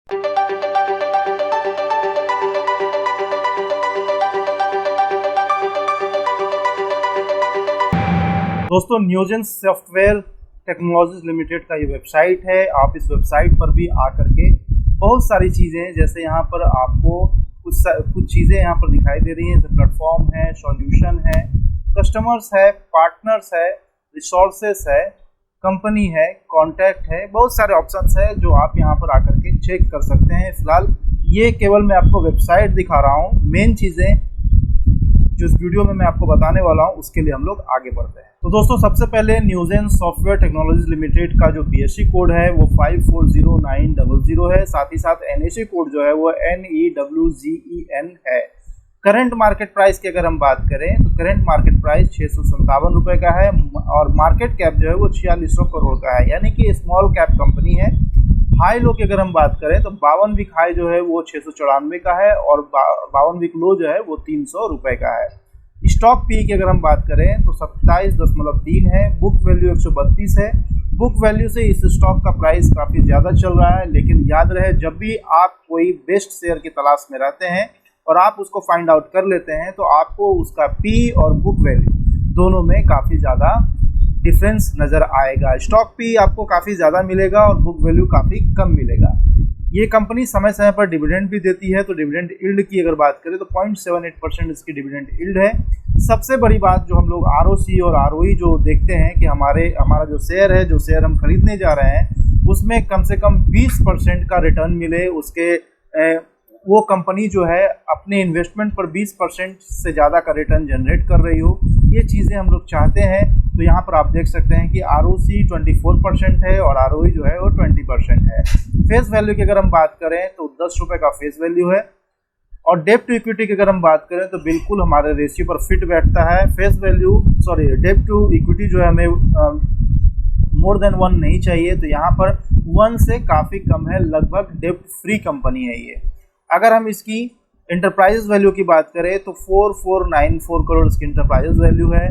दोस्तों, Newgen software technologies limited का ये वेबसाइट है। आप इस वेबसाइट पर भी आकर के बहुत सारी चीज़ें, जैसे यहाँ पर आपको कुछ चीज़ें यहाँ पर दिखाई दे रही हैं, जैसे प्लेटफॉर्म है, सॉल्यूशन है, कस्टमर्स है, पार्टनर्स है, रिसोर्सेस है, कंपनी है, कॉन्टैक्ट है, बहुत सारे ऑप्शंस है जो आप यहाँ पर आकर के चेक कर सकते हैं। फिलहाल ये केवल मैं आपको वेबसाइट दिखा रहा हूँ। मेन चीज़ें जो इस वीडियो में मैं आपको बताने वाला हूँ उसके लिए हम लोग आगे बढ़ते हैं। तो दोस्तों, सबसे पहले न्यूजेन सॉफ्टवेयर टेक्नोलॉजीज लिमिटेड का जो BSE कोड है वो 540900 है। साथ ही साथ NSE कोड जो है वो NEWGEN है। करंट मार्केट प्राइस की अगर हम बात करें तो करंट मार्केट प्राइस 657 रुपये का है और मार्केट कैप जो है वो 4600 करोड़ का है, यानी कि स्मॉल कैप कंपनी है। हाई लो की अगर हम बात करें तो 52 वीक हाई जो है वो 694 का है और 52 वीक लो जो है वो 300 रुपये का है। स्टॉक पी की अगर हम बात करें तो 27.3 है। बुक वैल्यू 132 है। बुक वैल्यू से इस स्टॉक का प्राइस काफ़ी ज़्यादा चल रहा है, लेकिन याद रहे जब भी आप कोई बेस्ट शेयर की तलाश में रहते हैं और आप उसको फाइंड आउट कर लेते हैं तो आपको उसका पी और बुक वैल्यू दोनों में काफ़ी ज़्यादा डिफरेंस नज़र आएगा। स्टॉक पी आपको काफ़ी ज़्यादा मिलेगा और बुक वैल्यू काफ़ी कम मिलेगा। ये कंपनी समय समय पर डिविडेंड भी देती है, तो डिविडेंड यील्ड की अगर बात करें तो 0.78% इसकी डिविडेंड यील्ड है। सबसे बड़ी बात जो हम लोग ROC और ROE जो देखते हैं कि हमारा जो शेयर है, जो शेयर हम खरीदने जा रहे हैं उसमें कम से कम 20% का रिटर्न मिले, उसके वो कंपनी जो है अपने इन्वेस्टमेंट पर 20% से ज़्यादा का रिटर्न जनरेट कर रही हो, ये चीज़ें हम लोग चाहते हैं। तो यहाँ पर आप देख सकते हैं कि ROC 24% है और ROE जो है वो 20% है। फेस वैल्यू की अगर हम बात करें तो 10 रुपये का फेस वैल्यू है और डेट टू इक्विटी की अगर हम बात करें तो बिल्कुल हमारे रेशियो पर फिट बैठता है। डेट टू इक्विटी जो है हमें मोर देन 1 नहीं चाहिए, तो यहाँ पर 1 से काफ़ी कम है, लगभग डेप्ट फ्री कंपनी है ये। अगर हम इसकी इंटरप्राइजेज वैल्यू की बात करें तो 4494 करोड़ इसकी इंटरप्राइजेज वैल्यू है।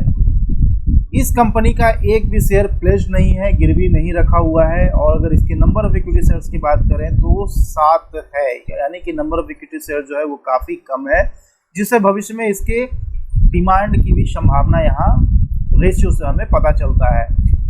इस कंपनी का एक भी शेयर प्लेज नहीं है, गिरवी नहीं रखा हुआ है। और अगर इसके नंबर ऑफ इक्विटी शेयर्स की बात करें तो 7 है, यानी कि नंबर ऑफ इक्विटी शेयर जो है वो काफ़ी कम है, जिससे भविष्य में इसके डिमांड की भी संभावना यहाँ रेशियो से हमें पता चलता है।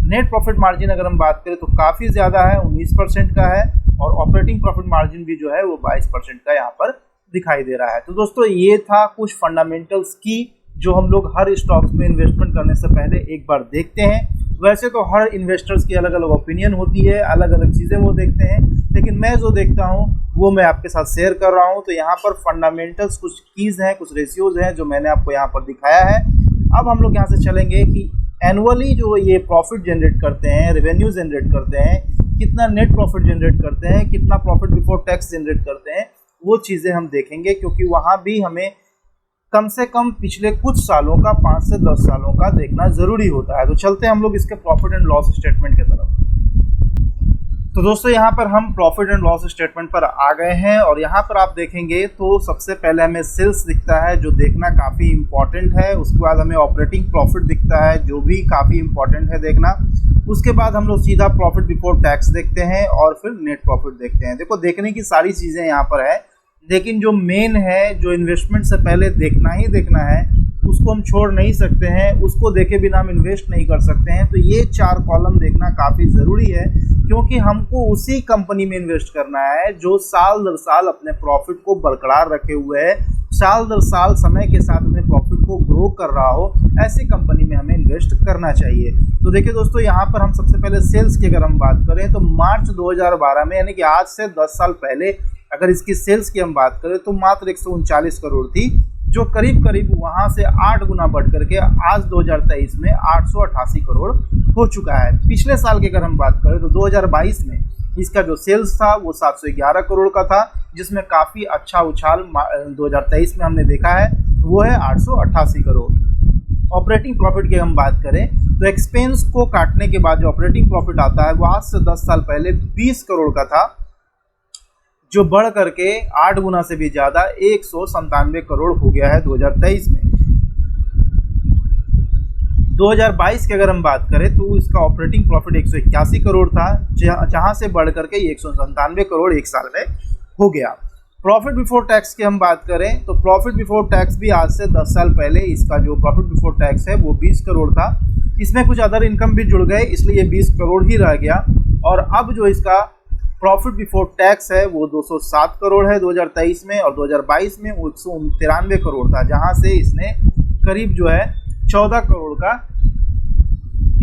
नेट प्रॉफिट मार्जिन अगर हम बात करें तो काफ़ी ज़्यादा है, 19% का है और ऑपरेटिंग प्रॉफिट मार्जिन भी जो है वो 22% का यहाँ पर दिखाई दे रहा है। तो दोस्तों, ये था कुछ फंडामेंटल्स की जो हम लोग हर स्टॉक्स में इन्वेस्टमेंट करने से पहले एक बार देखते हैं। वैसे तो हर इन्वेस्टर्स की अलग अलग ओपिनियन होती है, अलग अलग चीज़ें वो देखते हैं, लेकिन मैं जो देखता हूँ वो मैं आपके साथ शेयर कर रहा हूँ। तो यहाँ पर फंडामेंटल्स कुछ कीज़ हैं, कुछ रेशियोज़ हैं जो मैंने आपको यहाँ पर दिखाया है। अब हम लोग यहाँ से चलेंगे कि एनुअली जो ये प्रॉफिट जनरेट करते हैं, रेवेन्यू जनरेट करते हैं, कितना नेट प्रॉफिट जनरेट करते हैं, कितना प्रॉफिट बिफोर टैक्स जनरेट करते हैं, वो चीज़ें हम देखेंगे, क्योंकि वहाँ भी हमें कम से कम पिछले कुछ सालों का 5 से 10 सालों का देखना ज़रूरी होता है। तो चलते हैं हम लोग इसके प्रॉफिट एंड लॉस स्टेटमेंट की तरफ। तो दोस्तों, यहाँ पर हम प्रॉफिट एंड लॉस स्टेटमेंट पर आ गए हैं और यहाँ पर आप देखेंगे तो सबसे पहले हमें सेल्स दिखता है जो देखना काफ़ी इम्पॉर्टेंट है। उसके बाद हमें ऑपरेटिंग प्रॉफिट दिखता है जो भी काफ़ी इम्पॉर्टेंट है देखना। उसके बाद हम लोग सीधा प्रॉफिट बिफोर टैक्स देखते हैं और फिर नेट प्रॉफिट देखते हैं। देखो, देखने की सारी चीज़ें यहाँ पर है, लेकिन जो मेन है, जो इन्वेस्टमेंट से पहले देखना ही देखना है, उसको हम छोड़ नहीं सकते हैं, उसको देखे बिना हम इन्वेस्ट नहीं कर सकते हैं। तो ये 4 कॉलम देखना काफ़ी ज़रूरी है, क्योंकि हमको उसी कंपनी में इन्वेस्ट करना है जो साल दर साल अपने प्रॉफिट को बरकरार रखे हुए है, साल दर साल समय के साथ अपने प्रॉफिट को ग्रो कर रहा हो, ऐसी कंपनी में हमें इन्वेस्ट करना चाहिए। तो देखिए दोस्तों, यहाँ पर हम सबसे पहले सेल्स की अगर हम बात करें तो मार्च 2012 में, यानी कि आज से 10 साल पहले अगर इसकी सेल्स की हम बात करें तो मात्र 139 करोड़ थी, जो करीब करीब वहाँ से 8 गुना बढ़ करके आज 2023 में 888 करोड़ हो चुका है। पिछले साल की अगर हम बात करें तो 2022 में इसका जो सेल्स था वो 711 करोड़ का था, जिसमें काफ़ी अच्छा उछाल 2023 में हमने देखा है, वो है 888 करोड़। ऑपरेटिंग प्रॉफिट की हम बात करें तो एक्सपेंस को काटने के बाद जो ऑपरेटिंग प्रॉफिट आता है वो आज से 10 साल पहले 20 करोड़ का था, जो बढ़ करके 8 गुना से भी ज़्यादा 197 करोड़ हो गया है 2023 में। 2022 की अगर हम बात करें तो इसका ऑपरेटिंग प्रॉफिट 181 करोड़ था, जहां से बढ़ करके 197 करोड़ एक साल में हो गया। प्रॉफिट बिफोर टैक्स की हम बात करें तो प्रॉफिट बिफोर टैक्स भी आज से 10 साल पहले इसका जो प्रॉफिट बिफोर टैक्स है वो 20 करोड़ था। इसमें कुछ अदर इनकम भी जुड़ गए, इसलिए 20 करोड़ ही रह गया। और अब जो इसका प्रॉफिट बिफोर टैक्स है वो 207 करोड़ है 2023 में, और 2022 में 193 करोड़ था, जहां से इसने करीब जो है 14 करोड़ का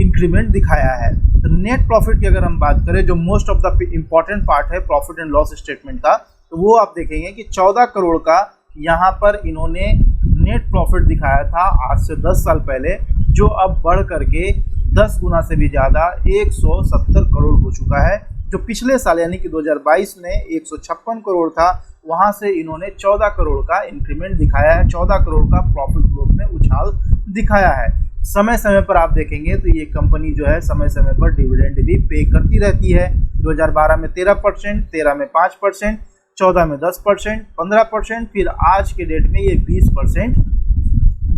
इंक्रीमेंट दिखाया है। तो नेट प्रॉफिट की अगर हम बात करें, जो most of the important part है प्रॉफिट एंड लॉस स्टेटमेंट का, तो वो आप देखेंगे कि 14 करोड़ का यहाँ पर इन्होंने नेट प्रॉफिट दिखाया था आज से 10 साल पहले, जो अब बढ़ करके 10 गुना से भी ज़्यादा 170 करोड़ हो चुका है। जो पिछले साल यानी कि 2022 में 156 करोड़ था, वहाँ से इन्होंने 14 करोड़ का इंक्रीमेंट दिखाया है, 14 करोड़ का प्रॉफिट ग्रोथ में उछाल दिखाया है। समय समय पर आप देखेंगे तो ये कंपनी जो है समय समय पर डिविडेंड भी पे करती रहती है। 2012 में 13%, 13 में 5%, 14 में 10%, 15%, फिर आज के डेट में ये 20%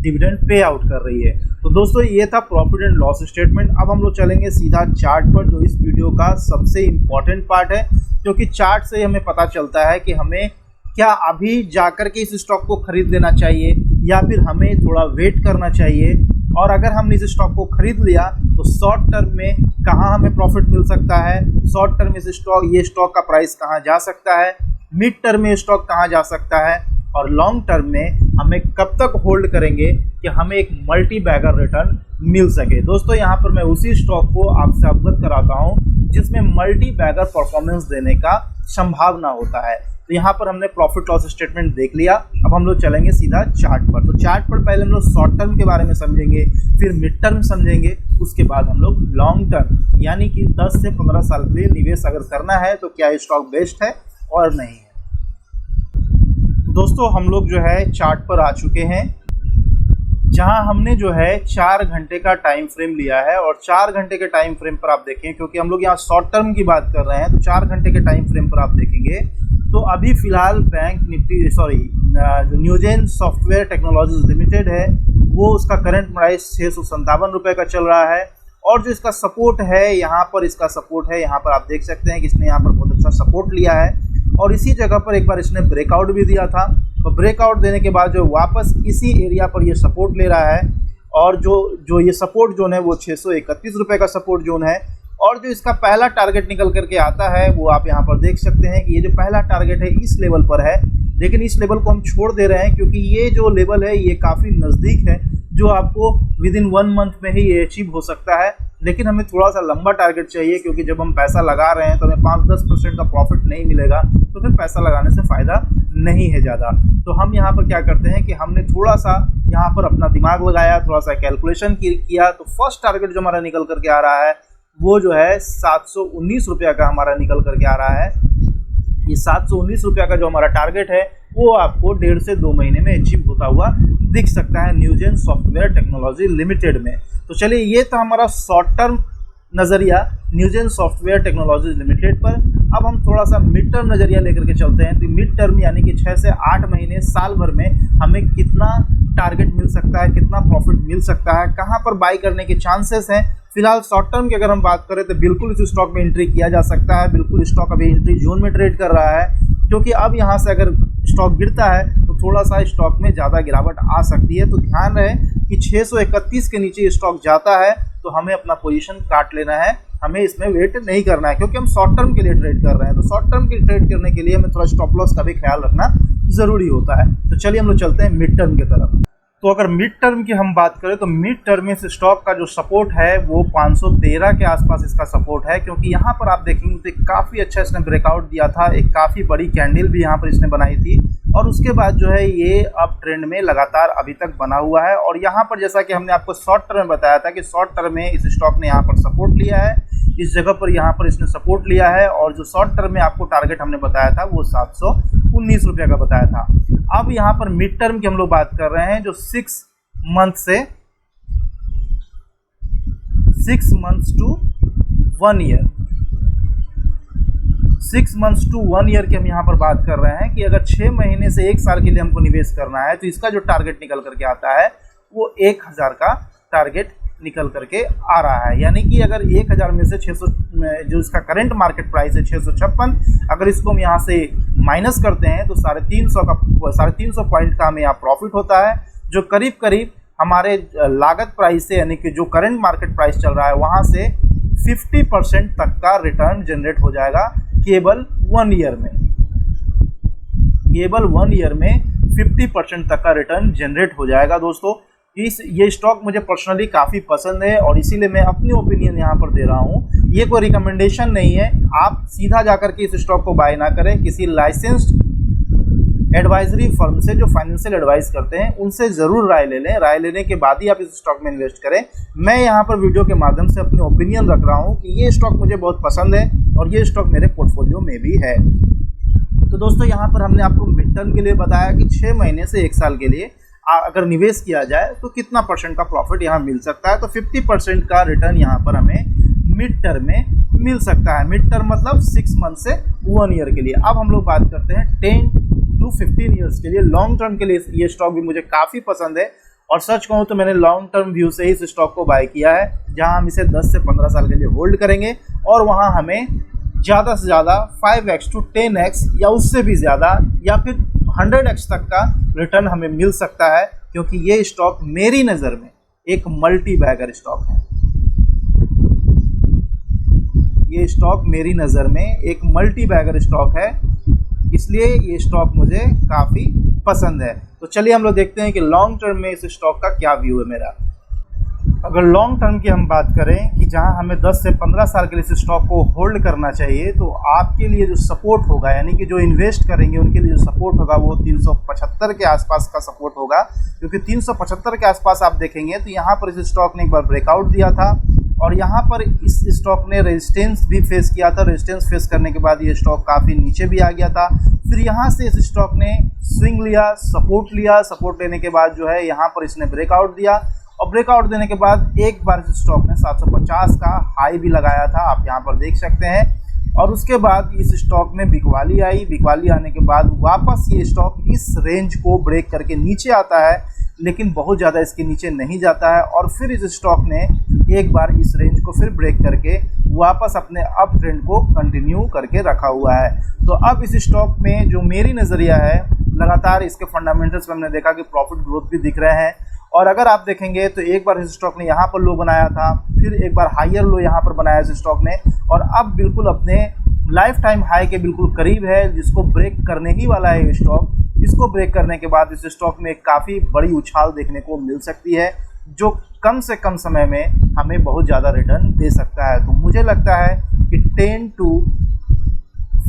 डिविडेंड पे आउट कर रही है। तो दोस्तों ये था प्रॉफिट एंड लॉस स्टेटमेंट। अब हम लोग चलेंगे सीधा चार्ट पर, जो इस वीडियो का सबसे इम्पॉर्टेंट पार्ट है, क्योंकि चार्ट से हमें पता चलता है कि हमें क्या अभी जाकर के इस स्टॉक को खरीद लेना चाहिए या फिर हमें थोड़ा वेट करना चाहिए, और अगर हमने इस स्टॉक को खरीद लिया तो शॉर्ट टर्म में कहाँ हमें प्रॉफिट मिल सकता है, शॉर्ट टर्म में ये स्टॉक का प्राइस कहाँ जा सकता है, मिड टर्म में स्टॉक कहाँ जा सकता है, और लॉन्ग टर्म में हमें कब तक होल्ड करेंगे कि हमें एक मल्टी बैगर रिटर्न मिल सके। दोस्तों यहाँ पर मैं उसी स्टॉक को आपसे अवगत कराता हूँ जिसमें मल्टी बैगर परफॉर्मेंस देने का संभावना होता है। तो यहाँ पर हमने प्रॉफिट लॉस स्टेटमेंट देख लिया। अब हम लोग चलेंगे सीधा चार्ट पर। तो चार्ट पर पहले हम लोग शॉर्ट टर्म के बारे में समझेंगे, फिर मिड टर्म समझेंगे, उसके बाद हम लोग लॉन्ग टर्म यानी कि 10 से 15 साल के लिए निवेश अगर करना है तो क्या स्टॉक बेस्ट है और नहीं है। दोस्तों हम लोग जो है चार्ट पर आ चुके हैं, जहां हमने जो है 4 घंटे का टाइम फ्रेम लिया है। और 4 घंटे के टाइम फ्रेम पर आप देखें, क्योंकि हम लोग यहाँ शॉर्ट टर्म की बात कर रहे हैं, तो 4 घंटे के टाइम फ्रेम पर आप देखेंगे तो अभी फिलहाल बैंक निफ्टी जो न्यूजेन सॉफ्टवेयर टेक्नोलॉजीज लिमिटेड है वो उसका करंट प्राइस 657 रुपये का चल रहा है। और जो इसका सपोर्ट है यहाँ पर, इसका सपोर्ट है यहाँ पर आप देख सकते हैं कि इसने यहाँ पर बहुत अच्छा सपोर्ट लिया है, और इसी जगह पर एक बार इसने ब्रेकआउट भी दिया था। तो ब्रेकआउट देने के बाद जो वापस इसी एरिया पर ये सपोर्ट ले रहा है, और जो ये सपोर्ट जोन है वो 631 रुपये का सपोर्ट जोन है। और जो इसका पहला टारगेट निकल करके आता है वो आप यहाँ पर देख सकते हैं कि ये जो पहला टारगेट है इस लेवल पर है, लेकिन इस लेवल को हम छोड़ दे रहे हैं क्योंकि ये जो लेवल है ये काफ़ी नज़दीक है, जो आपको विद इन 1 मंथ में ही ये अचीव हो सकता है। लेकिन हमें थोड़ा सा लंबा टारगेट चाहिए, क्योंकि जब हम पैसा लगा रहे हैं तो हमें 5-10% का प्रॉफिट नहीं मिलेगा, तो फिर पैसा लगाने से फ़ायदा नहीं है ज़्यादा। तो हम यहाँ पर क्या करते हैं कि हमने थोड़ा सा यहाँ पर अपना दिमाग लगाया, थोड़ा सा कैलकुलेशन किया। तो फर्स्ट टारगेट जो हमारा निकल करके आ रहा है वो जो है 719 रुपये का हमारा निकल करके आ रहा है। ये 719 रुपये का जो हमारा टारगेट है वो आपको 1.5 से 2 महीने में अचीव होता हुआ दिख सकता है न्यूजेन सॉफ्टवेयर टेक्नोलॉजी लिमिटेड में। तो चलिए ये था हमारा शॉर्ट टर्म नज़रिया न्यूजेन सॉफ्टवेयर टेक्नोलॉजी लिमिटेड पर। अब हम थोड़ा सा मिड टर्म नज़रिया लेकर के चलते हैं। तो मिड टर्म यानी कि 6 से 8 महीने, साल भर में हमें कितना टारगेट मिल सकता है, कितना प्रॉफिट मिल सकता है, कहाँ पर बाई करने के चांसेस हैं। फिलहाल शॉर्ट टर्म की अगर हम बात करें तो बिल्कुल इस स्टॉक में एंट्री किया जा सकता है। बिल्कुल स्टॉक अभी एंट्री जोन में ट्रेड कर रहा है, क्योंकि अब यहाँ से अगर स्टॉक गिरता है तो थोड़ा सा स्टॉक में ज़्यादा गिरावट आ सकती है। तो ध्यान रहे कि 631 के नीचे स्टॉक जाता है तो हमें अपना पोजीशन काट लेना है, हमें इसमें वेट नहीं करना है, क्योंकि हम शॉर्ट टर्म के लिए ट्रेड कर रहे हैं। तो शॉर्ट टर्म के ट्रेड करने के लिए हमें थोड़ा स्टॉप लॉस का भी ख्याल रखना ज़रूरी होता है। तो चलिए हम लोग चलते हैं मिड टर्म की तरफ। तो अगर मिड टर्म की हम बात करें तो मिड टर्म में इस स्टॉक का जो सपोर्ट है वो 513 के आसपास इसका सपोर्ट है, क्योंकि यहाँ पर आप देखेंगे तो काफ़ी अच्छा इसने ब्रेकआउट दिया था, एक काफ़ी बड़ी कैंडल भी यहाँ पर इसने बनाई थी, और उसके बाद जो है ये अप ट्रेंड में लगातार अभी तक बना हुआ है। और यहाँ पर जैसा कि हमने आपको शॉर्ट टर्म में बताया था कि शॉर्ट टर्म में इस स्टॉक ने यहाँ पर सपोर्ट लिया है, इस जगह पर यहाँ पर इसने सपोर्ट लिया है, और जो शॉर्ट टर्म में आपको टारगेट हमने बताया था वो 719 रुपये का बताया था। अब यहाँ पर मिड टर्म की हम लोग बात कर रहे हैं, जो 6 months to 1 year, 6 months to 1 year की हम यहाँ पर बात कर रहे हैं कि अगर 6 महीने से 1 साल के लिए हमको निवेश करना है तो इसका जो टारगेट निकल करके आता है वो 1000 का टारगेट निकल करके आ रहा है। यानी कि अगर 1000 में से 600 जो इसका करंट मार्केट प्राइस है 656, अगर इसको हम यहाँ से माइनस करते हैं तो 350 पॉइंट का हमें यहाँ प्रॉफिट होता है, जो करीब करीब हमारे लागत प्राइस से यानी कि जो करंट मार्केट प्राइस चल रहा है वहाँ से 50% तक का रिटर्न जनरेट हो जाएगा केवल 1 ईयर में। केवल 1 ईयर में 50% तक का रिटर्न जनरेट हो जाएगा दोस्तों। ये स्टॉक मुझे पर्सनली काफ़ी पसंद है और इसीलिए मैं अपनी ओपिनियन यहाँ पर दे रहा हूँ। ये कोई रिकमेंडेशन नहीं है, आप सीधा जाकर के इस स्टॉक को बाय ना करें, किसी लाइसेंस्ड एडवाइजरी फर्म से जो फाइनेंशियल एडवाइस करते हैं उनसे ज़रूर राय ले लें। राय लेने के बाद ही आप इस स्टॉक में इन्वेस्ट करें। मैं यहाँ पर वीडियो के माध्यम से अपनी ओपिनियन रख रहा हूँ कि ये स्टॉक मुझे बहुत पसंद है और ये स्टॉक मेरे पोर्टफोलियो में भी है। तो दोस्तों यहाँ पर हमने आपको मिड टर्म के लिए बताया कि 6 महीने से 1 साल के लिए अगर निवेश किया जाए तो कितना परसेंट का प्रॉफिट यहाँ मिल सकता है। तो 50% का रिटर्न यहाँ पर हमें मिड टर्म में मिल सकता है। मिड टर्म मतलब 6 मंथ से 1 ईयर के लिए। अब हम लोग बात करते हैं 10 to 15 ईयर्स के लिए, लॉन्ग टर्म के लिए। ये स्टॉक भी मुझे काफ़ी पसंद है और सच कहूँ तो मैंने लॉन्ग टर्म व्यू से ही इस स्टॉक को बाय किया है, जहाँ हम इसे 10 से 15 साल के लिए होल्ड करेंगे और वहाँ हमें ज़्यादा से ज़्यादा 5x to 10x या उससे भी ज़्यादा या फिर 100x तक का रिटर्न हमें मिल सकता है, क्योंकि ये स्टॉक मेरी नज़र में एक मल्टी बैगर स्टॉक है। ये स्टॉक मेरी नज़र में एक मल्टी बैगर स्टॉक है, इसलिए ये स्टॉक मुझे काफ़ी पसंद है। तो चलिए हम लोग देखते हैं कि लॉन्ग टर्म में इस स्टॉक का क्या व्यू है मेरा। अगर लॉन्ग टर्म की हम बात करें कि जहां हमें 10 से 15 साल के लिए इस स्टॉक को होल्ड करना चाहिए, तो आपके लिए जो सपोर्ट होगा यानी कि जो इन्वेस्ट करेंगे उनके लिए जो सपोर्ट होगा वो 375 के आसपास का सपोर्ट होगा। क्योंकि 375 के आसपास आप देखेंगे तो यहाँ पर इस स्टॉक ने एक बार ब्रेकआउट दिया था और यहाँ पर इस स्टॉक ने रेजिस्टेंस भी फेस किया था। रेजिस्टेंस फेस करने के बाद ये स्टॉक काफ़ी नीचे भी आ गया था। फिर यहाँ से इस स्टॉक ने स्विंग लिया, सपोर्ट लिया। सपोर्ट लेने के बाद जो है यहाँ पर इसने ब्रेकआउट दिया और ब्रेकआउट देने के बाद एक बार इस स्टॉक ने 750 का हाई भी लगाया था, आप यहाँ पर देख सकते हैं। और उसके बाद इस स्टॉक में बिकवाली आई। बिकवाली आने के बाद वापस ये स्टॉक इस रेंज को ब्रेक करके नीचे आता है, लेकिन बहुत ज़्यादा इसके नीचे नहीं जाता है। और फिर इस स्टॉक ने एक बार इस रेंज को फिर ब्रेक करके वापस अपने अप ट्रेंड को कंटिन्यू करके रखा हुआ है। तो अब इस स्टॉक में जो मेरी नज़रिया है, लगातार इसके फंडामेंटल्स में हमने देखा कि प्रॉफिट ग्रोथ भी दिख रहे हैं। और अगर आप देखेंगे तो एक बार इस स्टॉक ने यहाँ पर लो बनाया था, फिर एक बार हायर लो यहाँ पर बनाया इस स्टॉक ने, और अब बिल्कुल अपने लाइफ टाइम हाई के बिल्कुल करीब है, जिसको ब्रेक करने ही वाला है ये स्टॉक। इसको ब्रेक करने के बाद इस स्टॉक में काफ़ी बड़ी उछाल देखने को मिल सकती है, जो कम से कम समय में हमें बहुत ज़्यादा रिटर्न दे सकता है। तो मुझे लगता है कि 10 to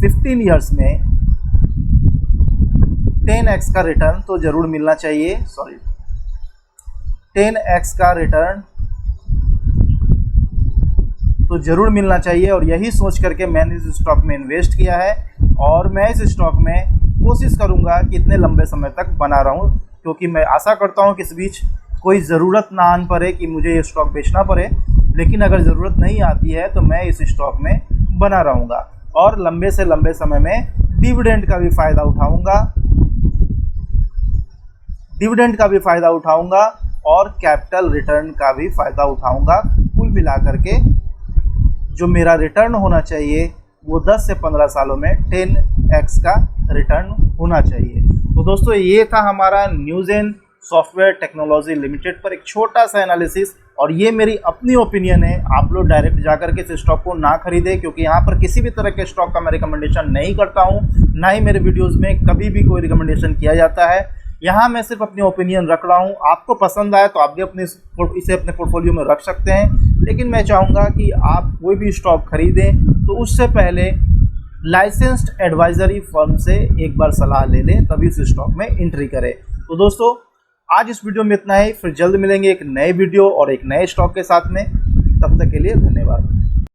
15 ईयर्स में 10x का रिटर्न तो ज़रूर मिलना चाहिए। 10x का रिटर्न तो ज़रूर मिलना चाहिए और यही सोच करके मैंने इस स्टॉक में इन्वेस्ट किया है। और मैं इस स्टॉक में कोशिश करूंगा कि इतने लंबे समय तक बना रहूं, क्योंकि मैं आशा करता हूं कि इस बीच कोई ज़रूरत ना आन पड़े कि मुझे ये स्टॉक बेचना पड़े। लेकिन अगर ज़रूरत नहीं आती है तो मैं इस स्टॉक में बना रहूँगा और लंबे से लंबे समय में डिविडेंड का भी फ़ायदा उठाऊँगा और कैपिटल रिटर्न का भी फ़ायदा उठाऊँगा। कुल मिलाकर के जो मेरा रिटर्न होना चाहिए वो 10 से 15 सालों में 10x का रिटर्न होना चाहिए। तो दोस्तों ये था हमारा न्यूजेन सॉफ्टवेयर टेक्नोलॉजी लिमिटेड पर एक छोटा सा एनालिसिस, और ये मेरी अपनी ओपिनियन है। आप लोग डायरेक्ट जाकर के इस स्टॉक को ना खरीदें, क्योंकि यहाँ पर किसी भी तरह के स्टॉक का मैं रिकमेंडेशन नहीं करता हूँ, ना ही मेरे वीडियोस में कभी भी कोई रिकमेंडेशन किया जाता है। यहाँ मैं सिर्फ अपनी ओपिनियन रख रहा हूँ। आपको पसंद आए तो आप भी इसे अपने पोर्टफोलियो में रख सकते हैं, लेकिन मैं चाहूँगा कि आप कोई भी स्टॉक खरीदें तो उससे पहले लाइसेंस्ड एडवाइजरी फर्म से एक बार सलाह ले लें, तभी उस स्टॉक में एंट्री करें। तो दोस्तों आज इस वीडियो में इतना ही, फिर जल्द मिलेंगे एक नए वीडियो और एक नए स्टॉक के साथ में। तब तक के लिए धन्यवाद।